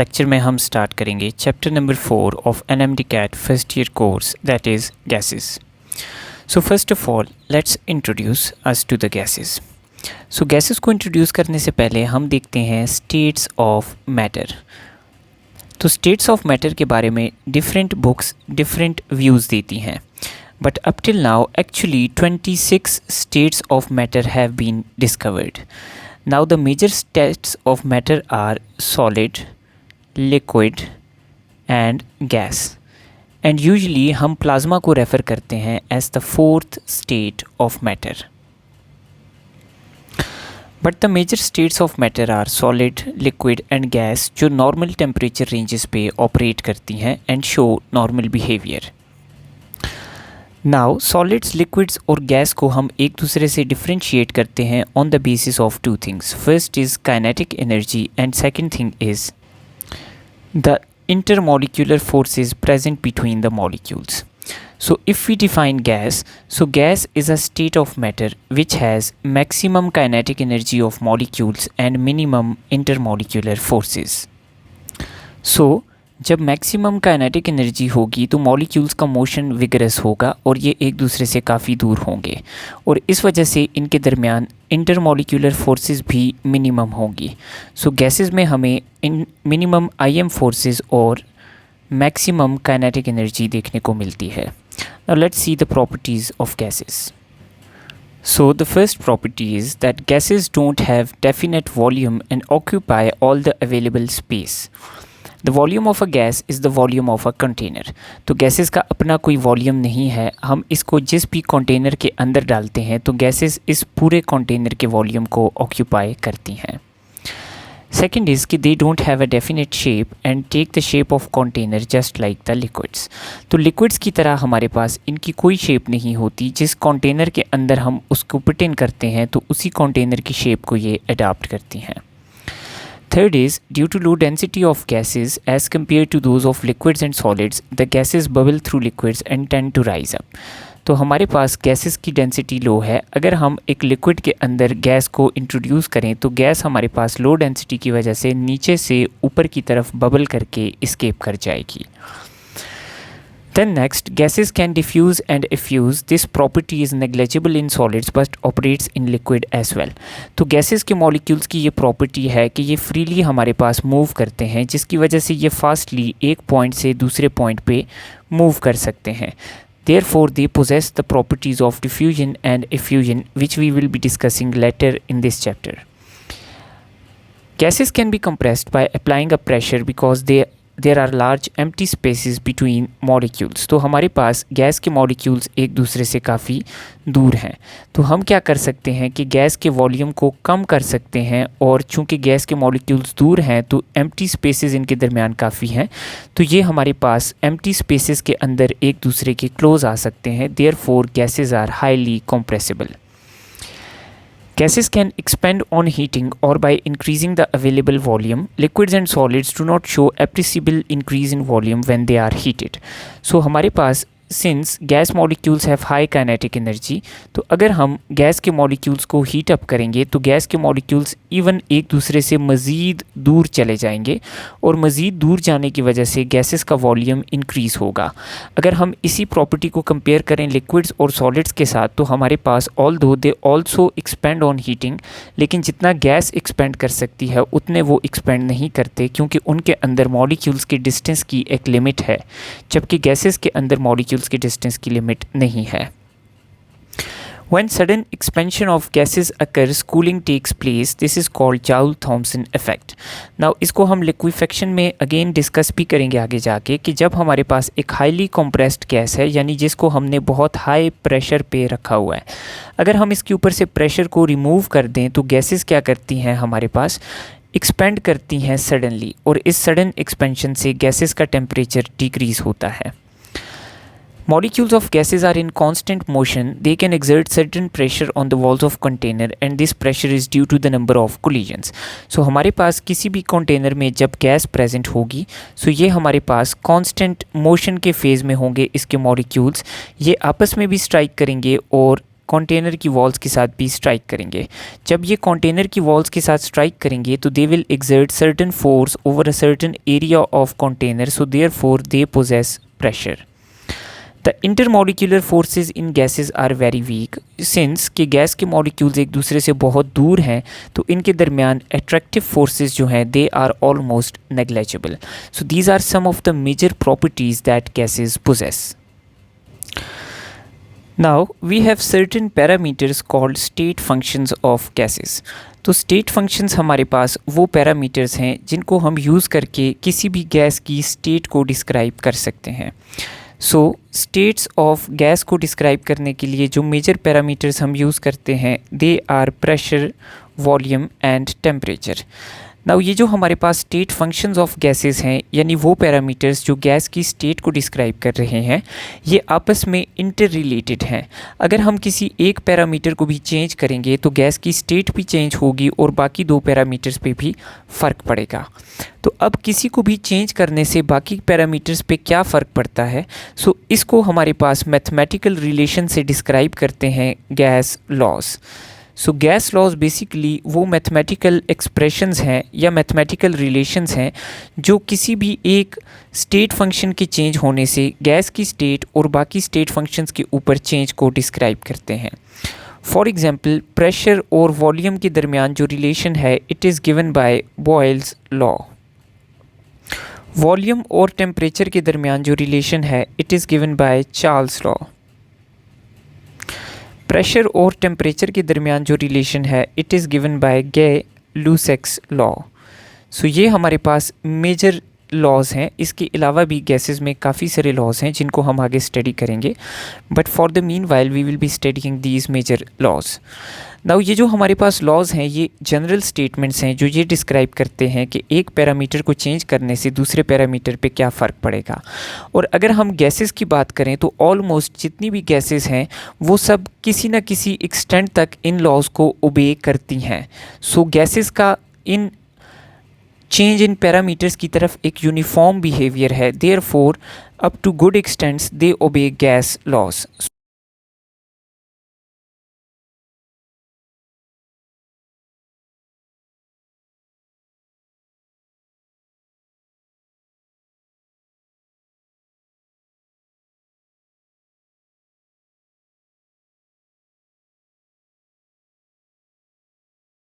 Lecture में हम start करेंगे chapter number 4 of NMDCAT first year course that is gases. So first of all let's introduce us to the gases. So gases को introduce करने से पहले हम देखते हैं स्टेट्स ऑफ मैटर। तो स्टेट्स ऑफ मैटर के बारे में डिफरेंट बुक्स डिफरेंट व्यूज़ देती हैं, but up till now actually 26 states of matter have been discovered. Now the major states of matter are solid, liquid and gas. And usually हम plasma को refer करते हैं as the fourth state of matter. But the major states of matter are solid, liquid and gas जो normal temperature ranges पे operate करती हैं and show normal behavior. Now solids, liquids और gas को हम एक दूसरे से डिफ्रेंशिएट करते हैं on the basis of two things. First is kinetic energy and second thing is the intermolecular forces present between the molecules. So if we define gas, so gas is a state of matter which has maximum kinetic energy of molecules and minimum intermolecular forces. So जब maximum kinetic energy होगी तो molecules का motion vigorous होगा और ये एक दूसरे से काफ़ी दूर होंगे और इस वजह से इनके दरमियान इंटरमॉलिक्यूलर फोर्सेस भी मिनिमम होंगी। सो गैसेस में हमें इन मिनिमम IM फोर्सेस और मैक्सिमम काइनेटिक एनर्जी देखने को मिलती है। Now let's see the properties of gases. So the first property is that gases don't have definite volume and occupy all the available space. The volume of a gas is the volume of a container. तो gases का अपना कोई volume नहीं है, हम इसको जिस भी कंटेनर के अंदर डालते हैं तो गैसेस इस पूरे कंटेनर के वॉल्यूम को ऑक्यूपाई करती हैं। सेकेंड इज़ कि they don't have a definite shape and take the shape of container just like the liquids. तो लिक्विड्स की तरह हमारे पास इनकी कोई शेप नहीं होती, जिस कंटेनर के अंदर हम उसको पुट इन करते हैं तो उसी कंटेनर की शेप को ये अडॉप्ट करती हैं। Third is, due to low density of gases as compared to those of liquids and solids, the gases bubble through liquids and tend to rise up. तो हमारे पास गैसेस की डेंसिटी लो है। अगर हम एक लिक्विड के अंदर गैस को इंट्रोड्यूस करें तो गैस हमारे पास लो डेंसिटी की वजह से नीचे से ऊपर की तरफ बबल करके एस्केप कर जाएगी। Then next, gases can diffuse and effuse. This property is negligible in solids but operates in liquid as well. तो gases के molecules की ये property है कि ये freely हमारे पास move करते हैं, जिसकी वजह से ये fastly एक point से दूसरे point पे move कर सकते हैं। Therefore, they possess the properties of diffusion and effusion, which we will be discussing later in this chapter. Gases can be compressed by applying a pressure because there are large empty spaces between molecules. तो हमारे पास gas के molecules एक दूसरे से काफ़ी दूर हैं, तो हम क्या कर सकते हैं कि गैस के वॉल्यूम को कम कर सकते हैं और चूंकि गैस के मॉलिक्यूल्स दूर हैं तो एम्प्टी स्पेसेस इनके दरमियान काफ़ी हैं, तो ये हमारे पास एम्प्टी स्पेसेस के अंदर एक दूसरे के क्लोज आ सकते हैं। Therefore gases are highly compressible. Gases can expand on heating or by increasing the available volume. Liquids and solids do not show appreciable increase in volume when they are heated. So हमारे पास since gas molecules have high kinetic energy, तो अगर हम gas के molecules को heat up करेंगे तो gas के molecules even एक दूसरे से मज़ीद दूर चले जाएंगे और मज़ीद दूर जाने की वजह से गैसेस का वॉल्यूम इंक्रीज़ होगा। अगर हम इसी प्रॉपर्टी को कंपेयर करें लिक्विड्स और सॉलिड्स के साथ तो हमारे पास although they also expend on heating, लेकिन जितना गैस एक्सपेंड कर सकती है उतने वो एक्सपेंड नहीं करते क्योंकि उनके अंदर मॉलिक्यूल्स के डिस्टेंस की एक लिमिट है, जबकि गैसेस के अंदर मॉलिक्यूल्स की डिस्टेंस की लिमिट नहीं है। When sudden expansion of gases occurs, cooling takes place. This is called Joule-Thomson effect. Now इसको हम liquefaction में again डिस्कस भी करेंगे आगे जाके कि जब हमारे पास एक हाईली compressed गैस है, यानी जिसको हमने बहुत हाई प्रेशर पे रखा हुआ है, अगर हम इसके ऊपर से प्रेशर को रिमूव कर दें तो गैसेस क्या करती हैं, हमारे पास एक्सपेंड करती हैं सडनली, और इस सडन एक्सपेंशन से गैसेस का टेम्परेचर डिक्रीज़ होता है। Molecules of gases are in constant motion. They can exert certain pressure on the walls of container and this pressure is due to the number of collisions. So हमारे पास किसी भी container में जब gas present होगी so ये हमारे पास constant motion के phase में होंगे इसके मॉलिक्यूल्स, ये आपस में भी स्ट्राइक करेंगे और कंटेनर की वॉल्स के साथ भी स्ट्राइक करेंगे। जब ये कंटेनर की वॉल्स के साथ स्ट्राइक करेंगे तो they will exert certain force over a certain area of container, so therefore they possess pressure. The intermolecular forces in gases are very weak, since कि गैस के मॉलिक्यूल्स एक दूसरे से बहुत दूर हैं तो इनके दरमियान अट्रैक्टिव फोर्सेज जो हैं they are almost negligible. So these are some of the major properties that gases possess. Now we have certain parameters called state functions of gases. तो स्टेट फंक्शंस हमारे पास वो पैरामीटर्स हैं जिनको हम यूज़ करके किसी भी गैस की स्टेट को डिस्क्राइब कर सकते हैं। सो स्टेट्स ऑफ गैस को डिस्क्राइब करने के लिए जो मेजर पैरामीटर्स हम यूज़ करते हैं they are pressure, volume and temperature. Now ये जो हमारे पास स्टेट फंक्शंस ऑफ गैसेस हैं, यानी वो पैरामीटर्स जो गैस की स्टेट को डिस्क्राइब कर रहे हैं, ये आपस में इंटर रिलेटेड हैं। अगर हम किसी एक पैरामीटर को भी चेंज करेंगे तो गैस की स्टेट भी चेंज होगी और बाकी दो पैरामीटर्स पे भी फ़र्क पड़ेगा। तो अब किसी को भी चेंज करने से बाकी पैरामीटर्स पे क्या फ़र्क पड़ता है, सो इसको हमारे पास मैथमेटिकल रिलेशन से डिस्क्राइब करते हैं gas laws. So gas laws basically वो मैथमेटिकल एक्सप्रेशंस हैं या मैथमेटिकल रिलेशंस हैं जो किसी भी एक स्टेट फंक्शन के चेंज होने से गैस की स्टेट और बाकी स्टेट फंक्शंस के ऊपर चेंज को डिस्क्राइब करते हैं। फॉर एग्जांपल प्रेशर और वॉल्यूम के दरमियान जो रिलेशन है it is given by Boyle's law. Volume और टेम्परेचर के दरमियान जो रिलेशन है it is given by Charles law. Pressure और टेम्परेचर के दरमियान जो रिलेशन है it is given by Gay Lussac's law. So ये हमारे पास मेजर लॉज हैं। इसके अलावा भी गैसेस में काफ़ी सारे लॉज हैं जिनको हम आगे स्टडी करेंगे, but for the meanwhile we will be studying these major laws. Now ये जो हमारे पास लॉज हैं ये जनरल स्टेटमेंट्स हैं जो ये डिस्क्राइब करते हैं कि एक पैरामीटर को चेंज करने से दूसरे पैरामीटर पे क्या फ़र्क पड़ेगा। और अगर हम गैसेस की बात करें तो ऑलमोस्ट जितनी भी गैसेस हैं वो सब किसी न किसी एक्सटेंट तक इन लॉज को ओबे करती हैं। सो गैसेस का इन चेंज इन पैरामीटर्स की तरफ एक यूनिफॉर्म बिहेवियर है, therefore up to good extents they obey gas laws.